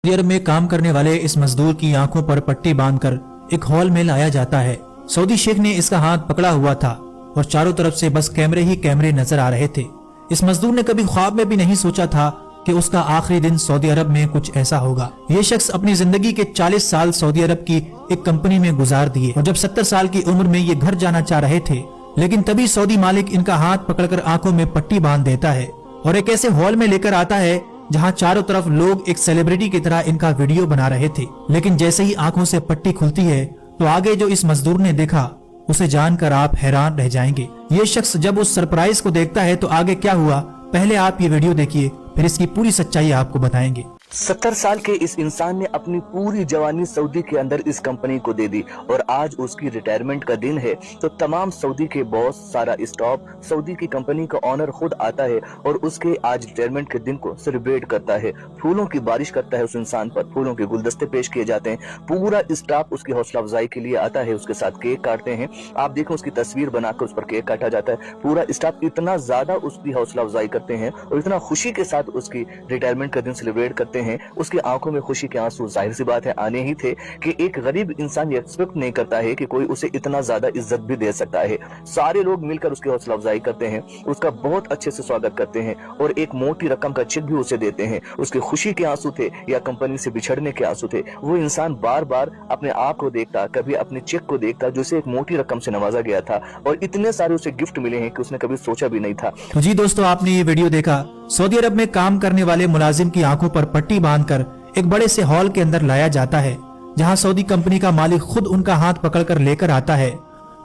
Saudi अरब में काम करने वाले इस मजदूर की आंखों पर पट्टी बांधकर एक हॉल में लाया जाता है। सऊदी शेख ने इसका हाथ पकड़ा हुआ था और चारों तरफ से बस कैमरे ही कैमरे नजर आ रहे थे। इस मजदूर ने कभी ख्वाब में भी नहीं सोचा था कि उसका आखिरी दिन सऊदी अरब में कुछ ऐसा होगा। ये शख्स अपनी जिंदगी के 40 साल सऊदी अरब की एक कंपनी में गुजार दिए और जब 70 साल की उम्र में ये घर जाना चाह रहे थे, लेकिन तभी सऊदी मालिक इनका हाथ पकड़कर आंखों में पट्टी बांध देता है और एक ऐसे हॉल में लेकर आता है जहां चारों तरफ लोग एक सेलिब्रिटी की तरह इनका वीडियो बना रहे थे। लेकिन जैसे ही आंखों से पट्टी खुलती है तो आगे जो इस मजदूर ने देखा उसे जानकर आप हैरान रह जाएंगे। ये शख्स जब उस सरप्राइज को देखता है तो आगे क्या हुआ, पहले आप ये वीडियो देखिए, फिर इसकी पूरी सच्चाई आपको बताएंगे। 70 साल के इस इंसान ने अपनी पूरी जवानी सऊदी के अंदर इस कंपनी को दे दी और आज उसकी रिटायरमेंट का दिन है तो तमाम सऊदी के बॉस, सारा स्टाफ, सऊदी की कंपनी का ऑनर खुद आता है और उसके आज रिटायरमेंट के दिन को सेलिब्रेट करता है। फूलों की बारिश करता है उस इंसान पर, फूलों के गुलदस्ते पेश किए जाते हैं, पूरा स्टाफ उसकी हौसला अफजाई के लिए आता है, उसके साथ केक काटते हैं। आप देखें उसकी तस्वीर बनाकर उस पर केक काटा जाता है। पूरा स्टाफ इतना ज्यादा उसकी हौसला अफजाई करते हैं और इतना खुशी के साथ उसकी रिटायरमेंट का दिन सेलिब्रेट करते हैं। उसकी आंखों में खुशी के आंसू जाहिर सी बात है आने ही थे कि एक गरीब इंसान ये एक्सपेक्ट नहीं करता है कि कोई उसे इतना ज्यादा इज्जत भी दे सकता है। सारे लोग मिलकर उसकी हौसला अफजाई करते हैं, उसका बहुत अच्छे से स्वागत करते हैं और एक मोटी रकम का चेक भी उसे देते हैं। उसके खुशी के आंसू थे या कंपनी से बिछड़ने के आंसू थे। वो इंसान बार बार अपने आप को देखता, कभी अपने चेक को देखता जो उसे एक मोटी रकम से नवाजा गया था और इतने सारे उसे गिफ्ट मिले हैं कि उसने कभी सोचा भी नहीं था। तो जी दोस्तों, आपने ये वीडियो देखा। सऊदी अरब में काम करने वाले मुलाजिम की आंखों पर पट्टी बांधकर एक बड़े से हॉल के अंदर लाया जाता है जहां सऊदी कंपनी का मालिक खुद उनका हाथ पकड़कर लेकर आता है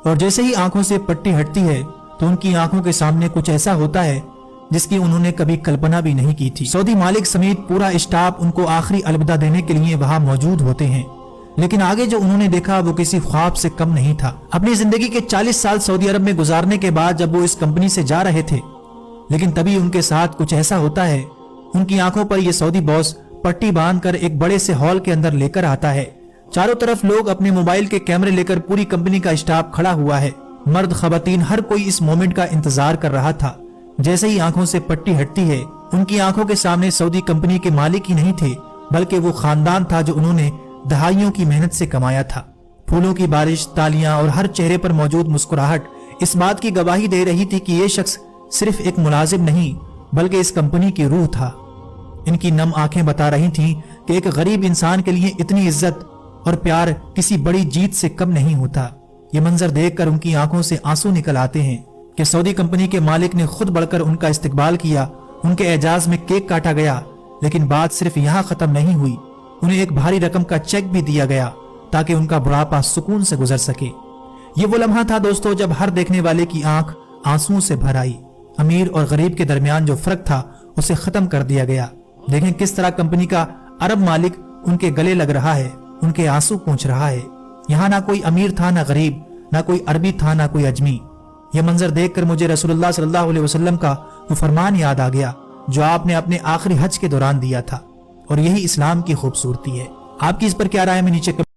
और जैसे ही आंखों से पट्टी हटती है तो उनकी आंखों के सामने कुछ ऐसा होता है जिसकी उन्होंने कभी कल्पना भी नहीं की थी। सऊदी मालिक समेत पूरा स्टाफ उनको आखिरी अलविदा देने के लिए वहां मौजूद होते हैं, लेकिन आगे जो उन्होंने देखा वो किसी ख्वाब से कम नहीं था। अपनी जिंदगी के 40 साल सऊदी अरब में गुजारने के बाद जब वो इस कंपनी से जा रहे थे, लेकिन तभी उनके साथ कुछ ऐसा होता है। उनकी आंखों पर ये सऊदी बॉस पट्टी बांधकर एक बड़े से हॉल के अंदर लेकर आता है। चारों तरफ लोग अपने मोबाइल के कैमरे लेकर पूरी कंपनी का स्टाफ खड़ा हुआ है। मर्द, खवातीन, हर कोई इस मोमेंट का इंतजार कर रहा था। जैसे ही आंखों से पट्टी हटती है, उनकी आंखों के सामने सऊदी कंपनी के मालिक ही नहीं थे, बल्कि वो खानदान था जो उन्होंने दहाइयों की मेहनत से कमाया था। फूलों की बारिश, तालियां और हर चेहरे पर मौजूद मुस्कुराहट इस बात की गवाही दे रही थी कि ये शख्स सिर्फ एक मुलाजिम नहीं बल्कि इस कंपनी की रूह था। इनकी नम आंखें बता रही थीं कि एक गरीब इंसान के लिए इतनी इज्जत और प्यार किसी बड़ी जीत से कम नहीं होता। ये मंजर देखकर उनकी आंखों से आंसू निकल आते हैं कि सऊदी कंपनी के मालिक ने खुद बढ़कर उनका इस्तकबाल किया, उनके एजाज में केक काटा गया। लेकिन बात सिर्फ यहाँ खत्म नहीं हुई, उन्हें एक भारी रकम का चेक भी दिया गया ताकि उनका बुढ़ापा सुकून से गुजर सके। ये वो लम्हा था दोस्तों जब हर देखने वाले की आंख आंसुओं से भर आई। अमीर और गरीब के दरमियान जो फर्क था उसे खत्म कर दिया गया। देखें किस तरह कंपनी का अरब मालिक उनके गले लग रहा है, उनके आंसू पोंछ रहा है। यहाँ ना कोई अमीर था, ना गरीब, ना कोई अरबी था, ना कोई अजमी। यह मंजर देखकर मुझे रसूलुल्लाह सल्लल्लाहु अलैहि वसल्लम का वो फरमान याद आ गया जो आपने अपने आखिरी हज के दौरान दिया था और यही इस्लाम की खूबसूरती है। आपकी इस पर क्या राय है, मैं नीचे